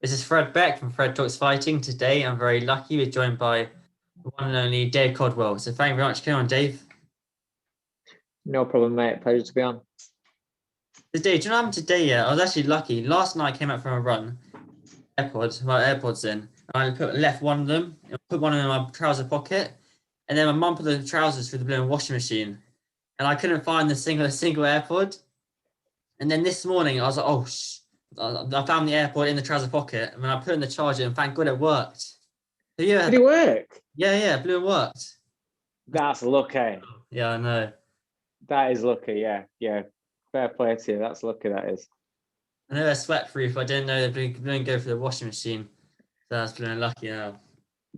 This is Fred Beck from Fred Talks Fighting. Today, I'm very lucky we're joined by the one and only Dave Coldwell. So thank you very much for coming on, Dave. No problem, mate. Pleasure to be on. So Dave, do you know what happened today? Yeah, I was actually lucky. Last night I came out from a run, AirPods in. And left one of them, put one in my trouser pocket, and then my mum put the trousers through the blown washing machine. And I couldn't find the single AirPod. And then this morning I was like, oh, I found the AirPod in the trouser pocket, and then I put it in the charger, and thank God it worked. So Did yeah, it work? yeah, blue and worked. That's lucky. Yeah, I know. That is lucky. Yeah. Fair play to you. That's lucky. That is. I know they're sweat proof. I didn't know they didn't go for the washing machine. So that's been lucky now.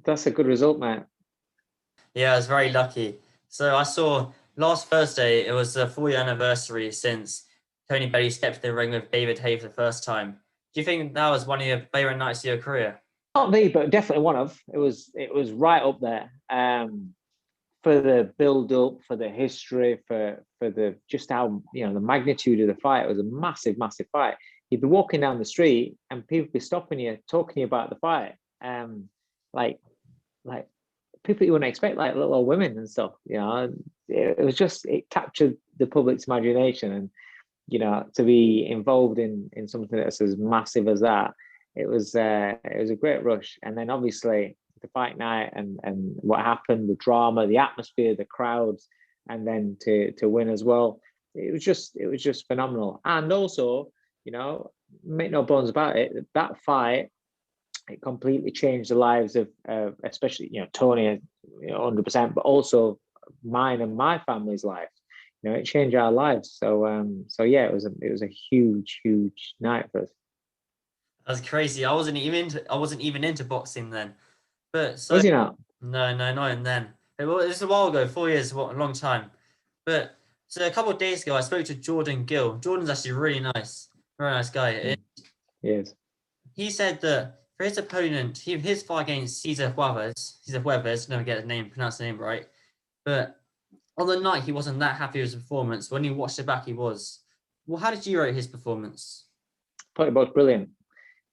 That's a good result, mate. Yeah, I was very lucky. So I saw last Thursday, it was the 4-year anniversary since Tony Bellew stepped in the ring with David Haye for the first time. Do you think that was one of your favorite nights of your career? Not the, but definitely one of. It was right up there. For the build up, for the history, for the just how the magnitude of the fight. It was a massive, massive fight. You'd be walking down the street and people be stopping you, talking to you about the fight. Like like people you wouldn't expect, like little old women and stuff. It was just, it captured the public's imagination, and to be involved in something that's as massive as that, it was a great rush. And then obviously the fight night and what happened, the drama, the atmosphere, the crowds, and then to win as well. It was just phenomenal. And also, make no bones about it, that fight, it completely changed the lives of especially Tony, 100%, but also mine and my family's life. It changed our lives. So yeah, it was a huge night for us. That's crazy. I wasn't even into boxing then. But so Was he not? no, not even then. Well, this is a while ago, 4 years, what a long time. But so a couple of days ago, I spoke to Jordan Gill. Jordan's actually really nice, very nice guy. Yes. He said that for his opponent, his fight against Cesar Huevez, never get the name, pronounce the name right. But on the night, he wasn't that happy with his performance. When he watched it back, he was. Well, how did you rate his performance? Thought it was brilliant.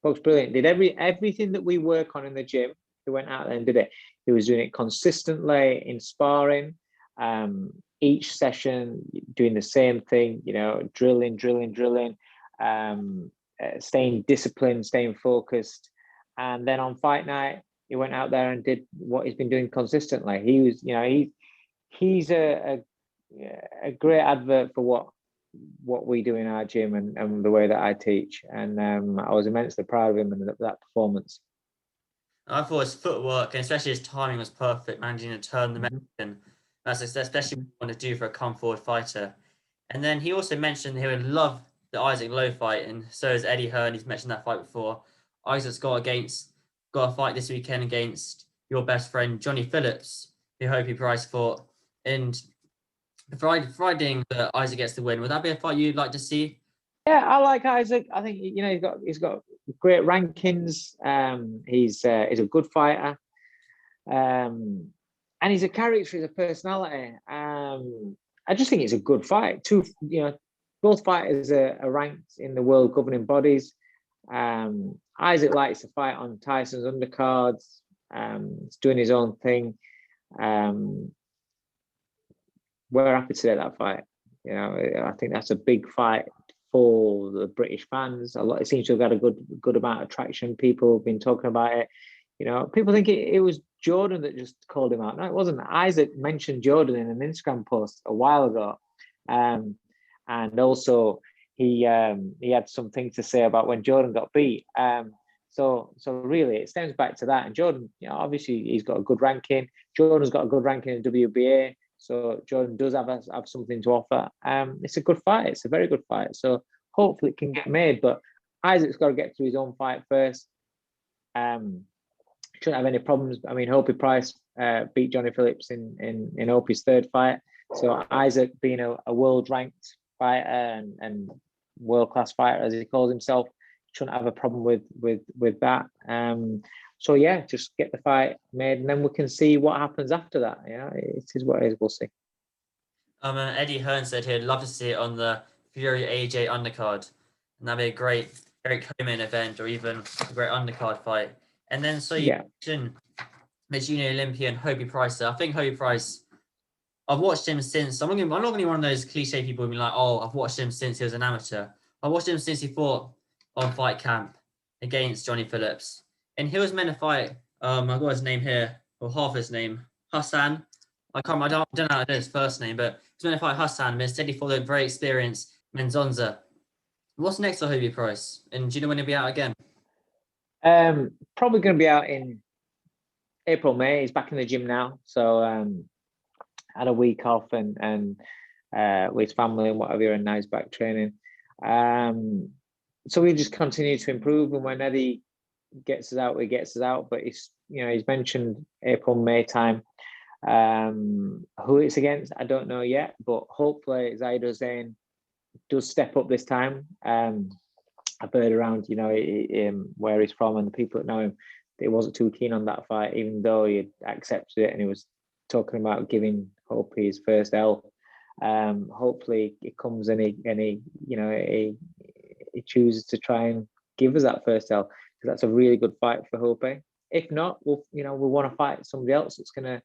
Folks, brilliant. Did everything that we work on in the gym. He went out there and did it. He was doing it consistently in sparring. Each session, doing the same thing. Drilling. Staying disciplined, staying focused. And then on fight night, he went out there and did what he's been doing consistently. He's a great advert for what we do in our gym and the way that I teach. And I was immensely proud of him and that performance. I thought his footwork and especially his timing was perfect, managing to turn the Mexican. That's especially what you want to do for a come forward fighter. And then he also mentioned he would love the Isaac Lowe fight, and so has Eddie Hearn. He's mentioned that fight before. Isaac's got a fight this weekend against your best friend Johnny Phillips, who Hopey Price fought. And Friday that Isaac gets the win. Would that be a fight you'd like to see? Yeah, I like Isaac. I think he's got great rankings. He's a good fighter, and he's a character. He's a personality. I just think it's a good fight. Both fighters are ranked in the world governing bodies. Isaac likes to fight on Tyson's undercards. He's doing his own thing. We're happy to see that fight. I think that's a big fight for the British fans. It seems to have got a good amount of traction. People have been talking about it. People think it was Jordan that just called him out. No, it wasn't. Isaac mentioned Jordan in an Instagram post a while ago, and also he had something to say about when Jordan got beat. So really, it stems back to that. And Jordan, obviously, he's got a good ranking. Jordan's got a good ranking in WBA. So Jordan does have something to offer. It's a good fight. It's a very good fight. So hopefully it can get made. But Isaac's got to get through his own fight first. Shouldn't have any problems. I mean, Hopey Price beat Johnny Phillips in Hopey's third fight. So Isaac, being a world-ranked fighter and world-class fighter, as he calls himself, shouldn't have a problem with that. So yeah, just get the fight made, and then we can see what happens after that. It is what it is. We'll see. Eddie Hearn said he'd love to see it on the Fury AJ undercard, and that'd be great. great co-main event or even a great undercard fight. And then so you mentioned the junior Olympian Hobie Price. I think Hobie Price, I've watched him since. I'm not going to be one of those cliche people who be like, oh, I've watched him since he was an amateur. I watched him since he fought on Fight Camp against Johnny Phillips. And he was meant to fight, I got his name here, or half his name, Hassan. I don't know how to know his first name, but he's meant to fight Hassan, but instead he fought a very experienced Menzonza. What's next for Hobie Price? And do you know when he'll be out again? Probably going to be out in April, May. He's back in the gym now. So had a week off and with his family and whatever, and now he's back training. So we just continue to improve, and when Eddie gets us out, he gets us out. But he's mentioned April, May time. Who it's against, I don't know yet, but hopefully Zaido Zayn does step up this time. I've heard around, where he's from and the people that know him, he wasn't too keen on that fight, even though he accepted it and he was talking about giving Hope his first L. Hopefully it comes and he chooses to try and give us that first L, because that's a really good fight for Hope. If not, we want to fight somebody else that's going to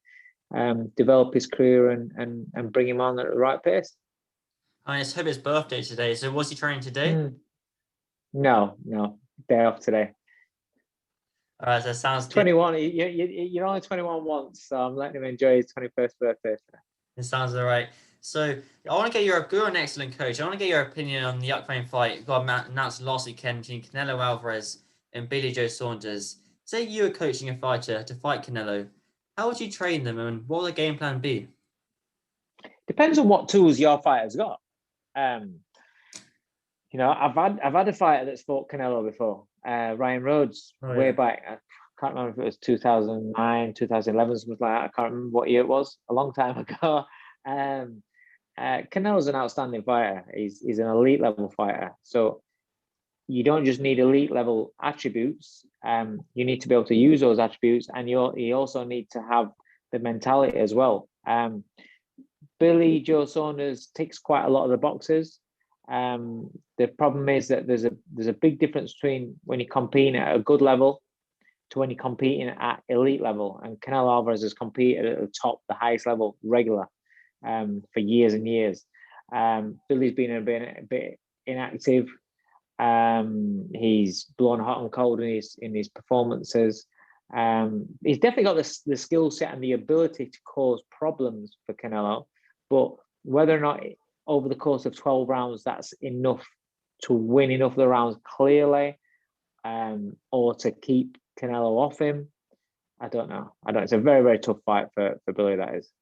develop his career and bring him on at the right pace. It's Hope's birthday today, so was he training today? No, day off today. All right, so that sounds 21. You're only 21 once, so I'm letting him enjoy his 21st birthday. It sounds all right. So I want to get you're an excellent coach. I want to get your opinion on the upcoming fight got announced last weekend between Canelo Alvarez and Billy Joe Saunders. Say you were coaching a fighter to fight Canelo, how would you train them, and what would the game plan be? Depends on what tools your fighter's got. I've had a fighter that's fought Canelo before, Ryan Rhodes, way back. I can't remember if it was 2009, 2011, something like that. I can't remember what year it was. A long time ago. Canelo's an outstanding fighter. He's an elite level fighter. So you don't just need elite level attributes. You need to be able to use those attributes, and you also need to have the mentality as well. Billy Joe Saunders ticks quite a lot of the boxes. The problem is that there's a big difference between when you're competing at a good level to when you're competing at elite level. And Canelo Alvarez has competed at the top, the highest level, regular, for years and years. Billy's been a bit inactive. He's blown hot and cold in his performances. He's definitely got the skill set and the ability to cause problems for Canelo, but whether or not over the course of 12 rounds that's enough to win enough of the rounds clearly, or to keep Canelo off him, I don't know. It's a very, very tough fight for Billy, that is.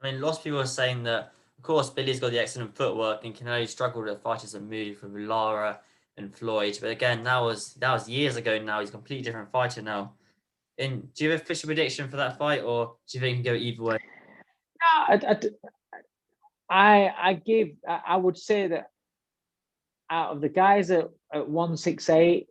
I mean, lots of people are saying that, of course, Billy's got the excellent footwork, and Canelo struggled at fighters that move with Lara and Floyd. But again, that was years ago now. He's a completely different fighter now. And do you have a official prediction for that fight, or do you think it can go either way? I would say that out of the guys at 168,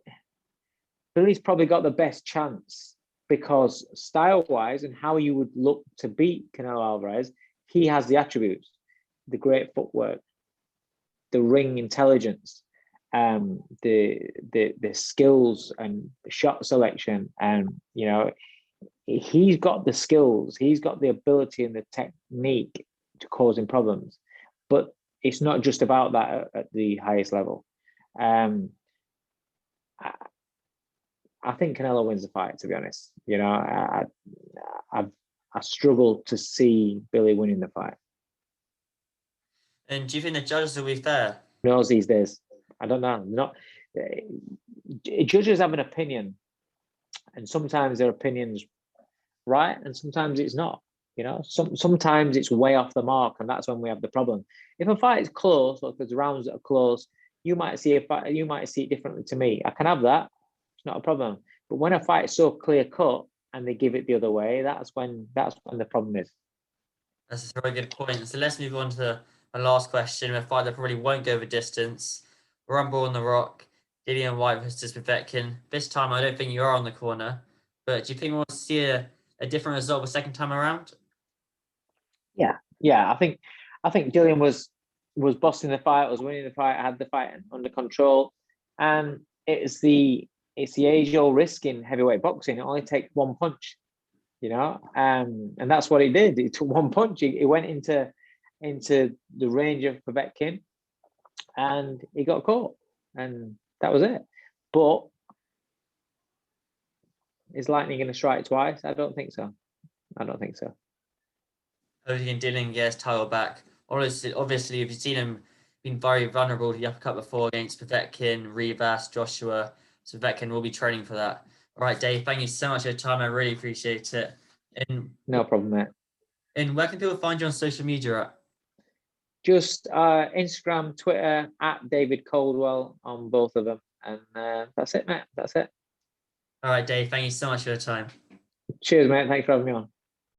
Billy's probably got the best chance, because style-wise and how you would look to beat Canelo Alvarez, he has the attributes, the great footwork, the ring intelligence, the skills and shot selection, and he's got the skills, he's got the ability and the technique to cause him problems. But it's not just about that at the highest level. I think Canelo wins the fight, to be honest. I struggle to see Billy winning the fight. And do you think the judges will be fair? Who knows these days? I don't know. Judges have an opinion, and sometimes their opinion's right, and sometimes it's not. Sometimes it's way off the mark, and that's when we have the problem. If a fight is close, or if there's rounds that are close, you might see it differently to me. I can have that. It's not a problem. But when a fight is so clear cut and they give it the other way, that's when the problem is. That's a very good point. So let's move on to my last question. A fight that probably won't go the distance. Rumble on the Rock. Dillian Whyte versus Povetkin. This time, I don't think you are on the corner. But do you think we'll see a different result the second time around? Yeah. I think Dillian was bossing the fight, was winning the fight, had the fight under control, and it's the age-old risk in heavyweight boxing. It only takes one punch, and that's what he did. He took one punch. He went into the range of Povetkin, and he got caught, and that was it. But is lightning going to strike twice? I don't think so. Povetkin didn't get his title back. Obviously, if you've seen him been very vulnerable to the uppercut before against Povetkin, Rivas, Joshua, so Povetkin will be training for that. All right, Dave, thank you so much for your time. I really appreciate it. And No problem, mate. And where can people find you on social media at? Just Instagram, Twitter, at David Coldwell on both of them. And that's it, mate. That's it. All right, Dave, thank you so much for your time. Cheers, mate. Thanks for having me on.